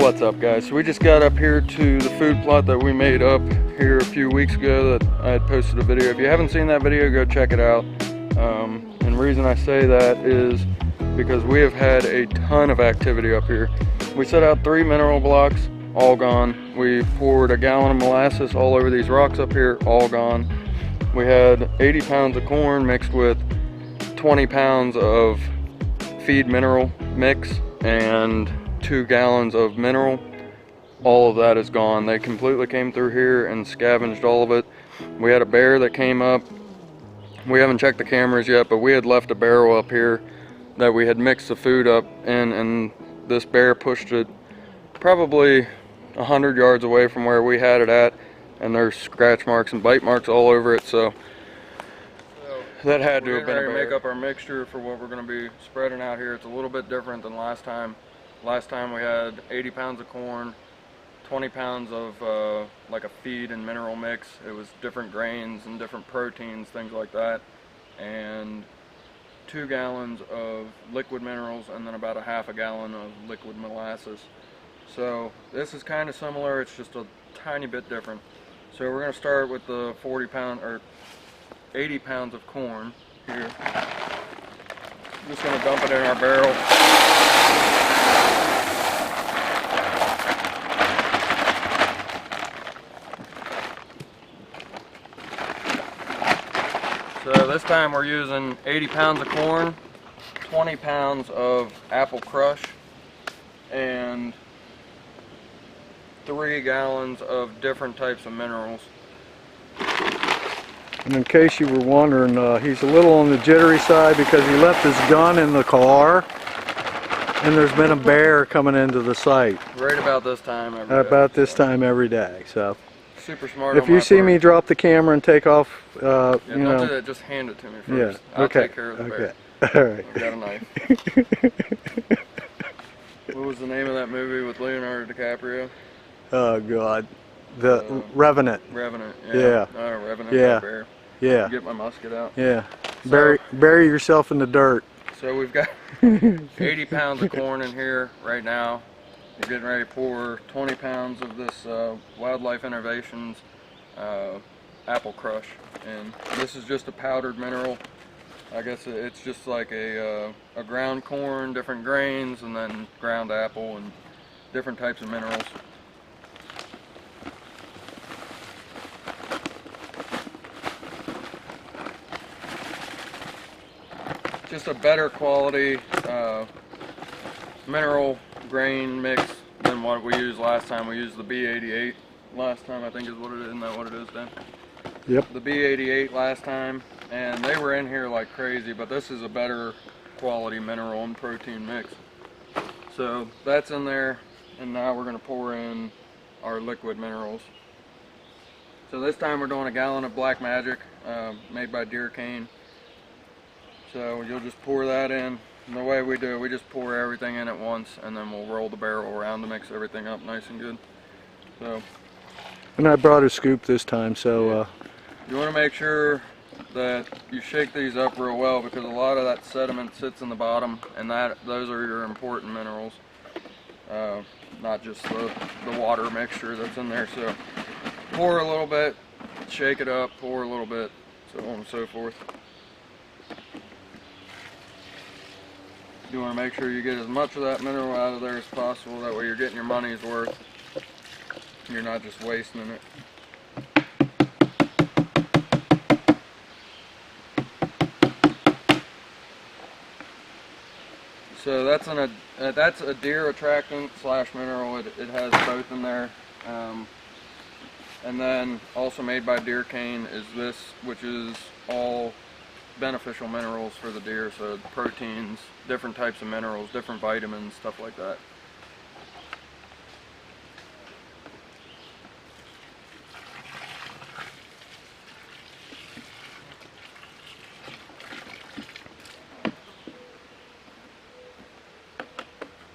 What's up, guys? So we just got up here to the food plot that we made up here a few weeks ago that I had posted a video. If you haven't seen that video, go check it out. And the reason I say that is because we have had a ton of activity up here. We set out 3 mineral blocks, all gone. We poured a gallon of molasses all over these rocks up here, all gone. We had 80 pounds of corn mixed with 20 pounds of feed mineral mix and 2 gallons of mineral. All of that is gone. They completely came through here and scavenged all of it. We had a bear that came up. We haven't checked the cameras yet, but we had left a barrel up here that we had mixed the food up in, and this bear pushed it probably 100 yards away from where we had it at, and there's scratch marks and bite marks all over it. So that had to have been a bear. Make up our mixture for what we're going to be spreading out here. It's a little bit different than last time. Last time we had 80 pounds of corn, 20 pounds of like a feed and mineral mix. It was different grains and different proteins, things like that, and 2 gallons of liquid minerals, and then about a half a gallon of liquid molasses. So this is kind of similar, it's just a tiny bit different. So we're going to start with the 80 pounds of corn here. I'm just going to dump it in our barrel. So this time we're using 80 pounds of corn, 20 pounds of apple crush, and 3 gallons of different types of minerals. And in case you were wondering, he's a little on the jittery side because he left his gun in the car, and there's been a bear coming into the site. Right about this time every day. About this time every day. So super smart. If you see me drop the camera and take off, yeah, you know. don't do that. Just hand it to me first. Yeah. I'll Okay. take care of the bear. All right. I've got a knife. What was the name of that movie with Leonardo DiCaprio? Oh God, the Revenant. Revenant. Yeah. Oh, Revenant. Yeah. Bear. Yeah. Get my musket out. Yeah. So, bury yourself in the dirt. So we've got 80 pounds of corn in here right now. We're getting ready to pour 20 pounds of this Wildlife Innovations apple crush, and this is just a powdered mineral. I guess it's just like a ground corn, different grains, and then ground apple and different types of minerals. Just a better quality mineral grain mix than what we used last time. We used the B88 last time, I think is what it is. Isn't that what it is, Dan? Yep. The B88 last time, and they were in here like crazy, but this is a better quality mineral and protein mix. So that's in there, and now we're going to pour in our liquid minerals. So this time we're doing a gallon of Black Magic made by Deer Cane. So you'll just pour that in. And the way we do it, we just pour everything in at once, and then we'll roll the barrel around to mix everything up nice and good. So. And I brought a scoop this time, so. You want to make sure that you shake these up real well, because a lot of that sediment sits in the bottom, and those are your important minerals, not just the water mixture that's in there. So pour a little bit, shake it up, pour a little bit, so on and so forth. You want to make sure you get as much of that mineral out of there as possible, that way you're getting your money's worth. You're not just wasting it. So that's a deer attractant / mineral. It has both in there. And then also made by Deer Cane is this, which is all beneficial minerals for the deer. So proteins, different types of minerals, different vitamins, stuff like that.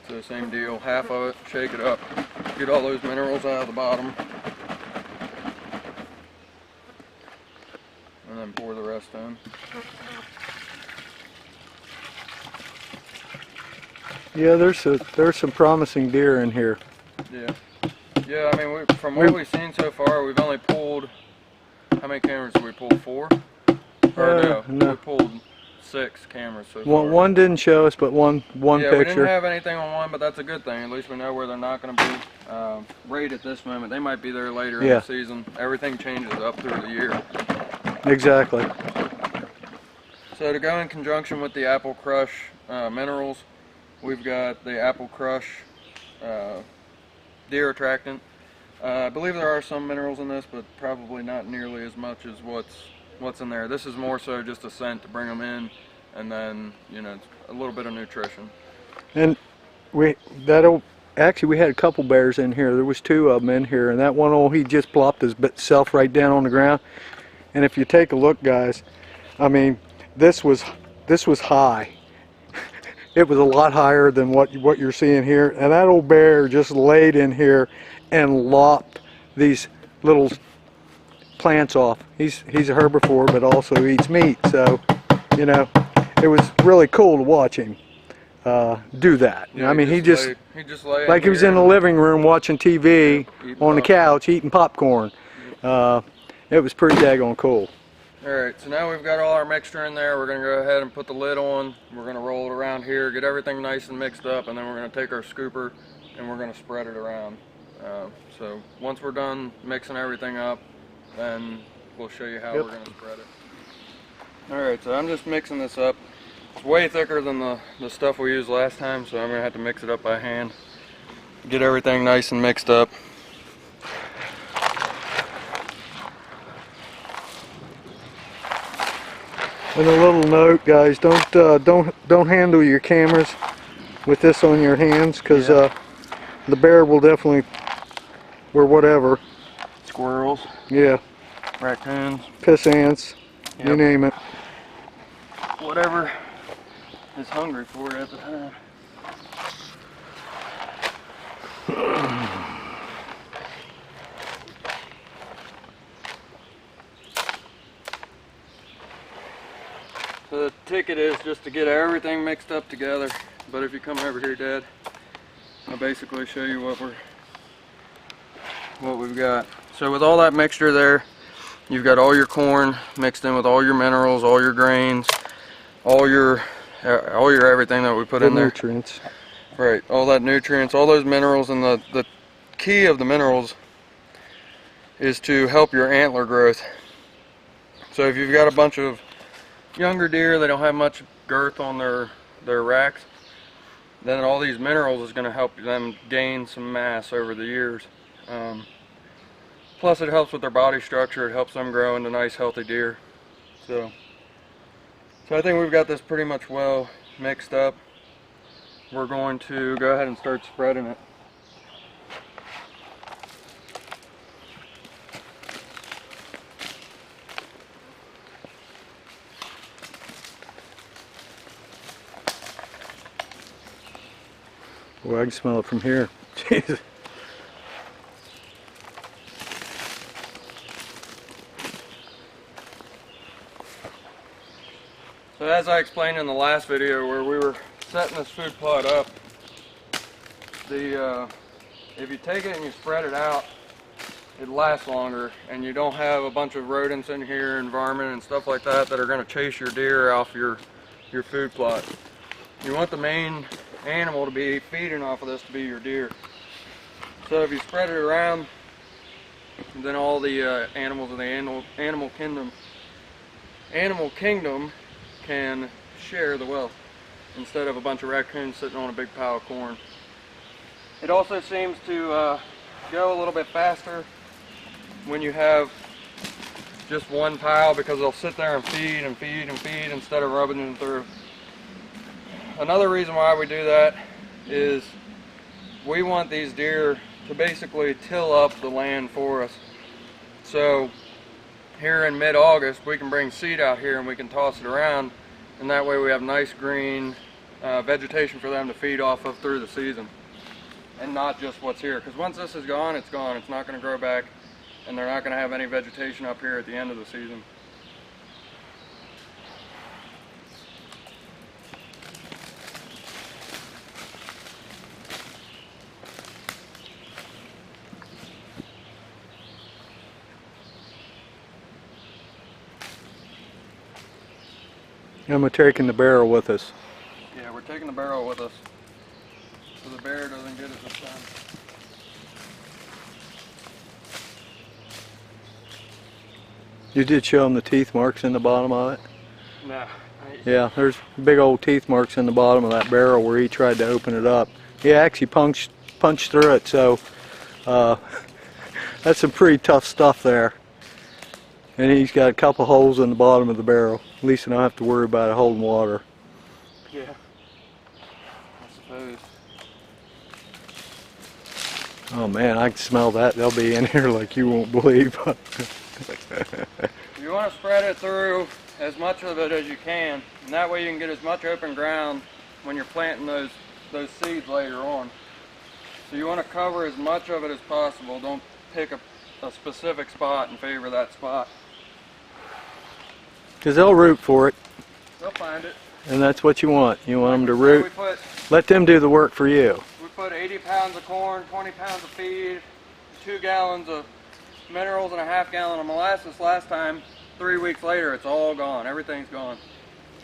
So same deal, half of it, shake it up, get all those minerals out of the bottom, and then pour the rest in. Yeah, there's some promising deer in here. Yeah. Yeah, I mean, from what we've seen so far, we've only pulled, how many cameras did we pull? 4? Or no, we pulled 6 cameras so far. One didn't show us, but one yeah, picture. We didn't have anything on one, but that's a good thing. At least we know where they're not going to be right at this moment. They might be there later in the season. Everything changes up through the year. Exactly. So to go in conjunction with the Apple Crush minerals, we've got the Apple Crush deer attractant. I believe there are some minerals in this, but probably not nearly as much as what's in there. This is more so just a scent to bring them in, and then, you know, a little bit of nutrition. And actually we had a couple bears in here. There was 2 of them in here, and that one, he just plopped himself right down on the ground. And if you take a look, guys, I mean, this was high. It was a lot higher than what you're seeing here, and that old bear just laid in here and lopped these little plants off. He's a herbivore, but also eats meat, so, you know, it was really cool to watch him do that. Yeah, I mean, he just lay like he was in the living room watching TV on the couch eating popcorn. It was pretty daggone cool. Alright, so now we've got all our mixture in there. We're going to go ahead and put the lid on. We're going to roll it around here, get everything nice and mixed up, and then we're going to take our scooper and we're going to spread it around. So once we're done mixing everything up, then we'll show you how we're going to spread it. Alright, so I'm just mixing this up. It's way thicker than the stuff we used last time, so I'm going to have to mix it up by hand. Get everything nice and mixed up. And a little note, guys, don't handle your cameras with this on your hands, because the bear will definitely, or whatever. Squirrels. Yeah. Raccoons. Piss ants. Yep. You name it. Whatever is hungry for it at the time. So the ticket is just to get everything mixed up together. But if you come over here, Dad, I'll basically show you what we've got. So with all that mixture there, you've got all your corn mixed in with all your minerals, all your grains, all your everything that we put in there. Nutrients. Right, all that nutrients, all those minerals, and the key of the minerals is to help your antler growth. So if you've got a bunch of younger deer, they don't have much girth on their racks, then all these minerals is going to help them gain some mass over the years. Plus it helps with their body structure, it helps them grow into nice healthy deer. So I think we've got this pretty much well mixed up. We're going to go ahead and start spreading it. Well, I can smell it from here. Jesus. So as I explained in the last video where we were setting this food plot up, if you take it and you spread it out, it lasts longer, and you don't have a bunch of rodents in here and varmint and stuff like that that are going to chase your deer off your food plot. You want the main animal to be feeding off of this to be your deer. So if you spread it around, then all the animals in the animal kingdom can share the wealth instead of a bunch of raccoons sitting on a big pile of corn. It also seems to go a little bit faster when you have just one pile, because they'll sit there and feed and feed and feed instead of rubbing them through. Another reason why we do that is we want these deer to basically till up the land for us. So here in mid-August we can bring seed out here and we can toss it around, and that way we have nice green vegetation for them to feed off of through the season, and not just what's here, because once this is gone, it's gone. It's not going to grow back, and they're not going to have any vegetation up here at the end of the season. And we're taking the barrel with us. Yeah, we're taking the barrel with us so the bear doesn't get it this time. You did show him the teeth marks in the bottom of it? No. Yeah, there's big old teeth marks in the bottom of that barrel where he tried to open it up. He actually punched through it, so that's some pretty tough stuff there. And he's got a couple holes in the bottom of the barrel. At least I don't have to worry about it holding water. Yeah, I suppose. Oh man, I can smell that. They'll be in here like you won't believe. You want to spread it through as much of it as you can, and that way you can get as much open ground when you're planting those seeds later on. So you want to cover as much of it as possible. Don't pick a specific spot and favor that spot. Because they'll root for it, They'll find it. and that's what you want. You want them to root. Let them do the work for you. We put 80 pounds of corn, 20 pounds of feed, 2 gallons of minerals, and a half gallon of molasses last time. 3 weeks later, it's all gone. Everything's gone.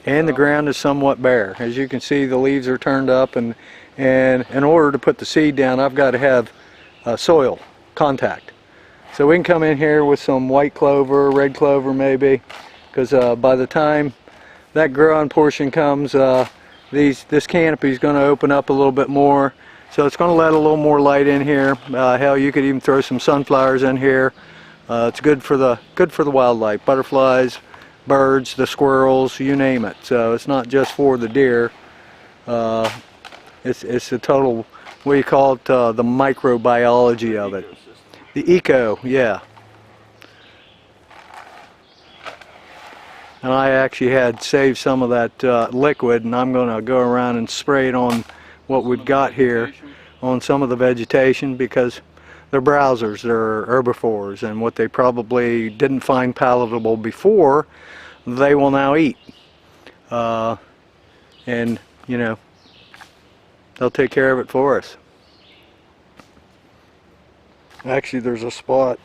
And the ground is somewhat bare. As you can see, the leaves are turned up, and in order to put the seed down, I've got to have soil contact. So we can come in here with some white clover, red clover maybe, because by the time that growing portion comes, this canopy is going to open up a little bit more. So it's going to let a little more light in here. Hell, you could even throw some sunflowers in here. It's good for the wildlife, butterflies, birds, the squirrels, you name it. So it's not just for the deer. It's the total, what do you call it, the microbiology of it. The eco, yeah. And I actually had saved some of that liquid, and I'm going to go around and spray it on what we've got here, on some of the vegetation, because they're browsers, they're herbivores, and what they probably didn't find palatable before, they will now eat. And, you know, they'll take care of it for us. Actually, there's a spot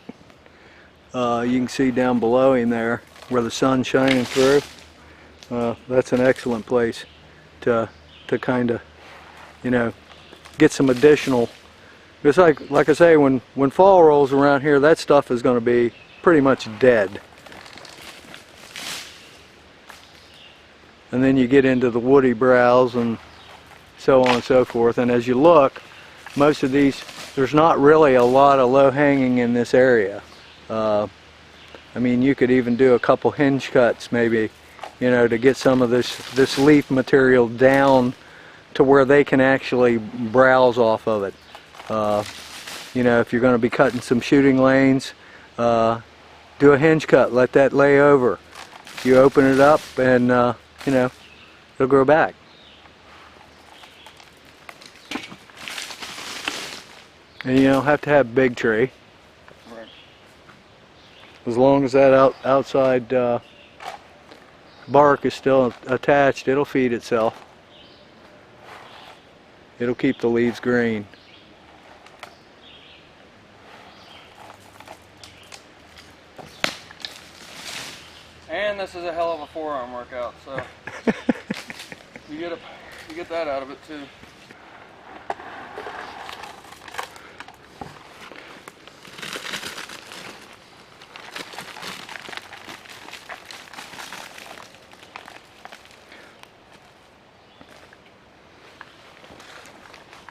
you can see down below him there where the sun's shining through. That's an excellent place to kind of, you know, get some additional. It's like I say, when fall rolls around here, that stuff is going to be pretty much dead. And then you get into the woody browse and so on and so forth. And as you look, most of these, there's not really a lot of low hanging in this area. I mean, you could even do a couple hinge cuts maybe, you know, to get some of this leaf material down to where they can actually browse off of it. You know, if you're going to be cutting some shooting lanes, do a hinge cut, let that lay over. You open it up and, you know, it'll grow back. And you don't have to have a big tree. Right. As long as that outside bark is still attached, it'll feed itself. It'll keep the leaves green. And this is a hell of a forearm workout, so you get that out of it too.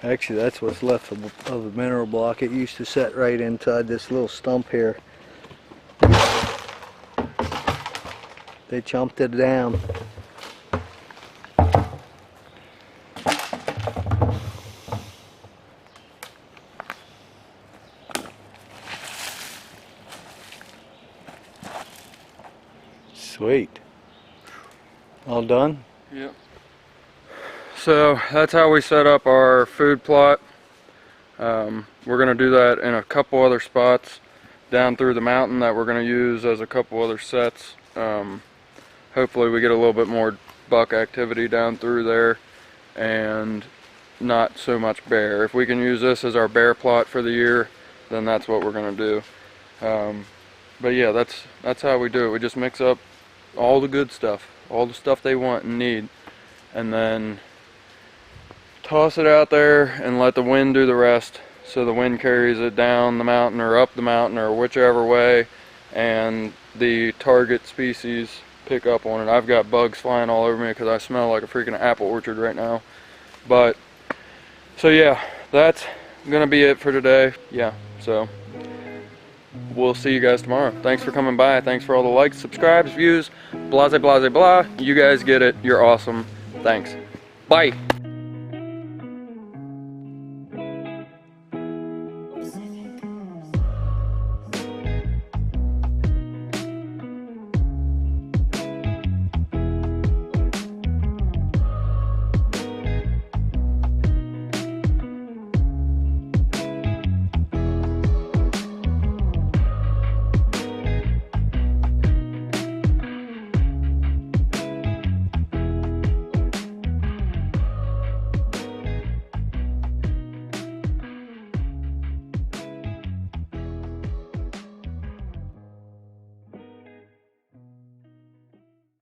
Actually, that's what's left of the mineral block. It used to set right inside this little stump here. They chomped it down. Sweet. All done? Yep. So that's how we set up our food plot. We're going to do that in a couple other spots down through the mountain that we're going to use as a couple other sets. Hopefully we get a little bit more buck activity down through there and not so much bear. If we can use this as our bear plot for the year, then that's what we're going to do. But yeah, that's how we do it. We just mix up all the good stuff. all the stuff they want and need, and then toss it out there and let the wind do the rest. So the wind carries it down the mountain or up the mountain or whichever way, and the target species pick up on it. I've got bugs flying all over me because I smell like a freaking apple orchard right now. But so yeah, that's gonna be it for today. Yeah, so we'll see you guys tomorrow. Thanks for coming by. Thanks for all the likes, subscribes, views, blah blah blah blah. You guys get it. You're awesome. Thanks. Bye.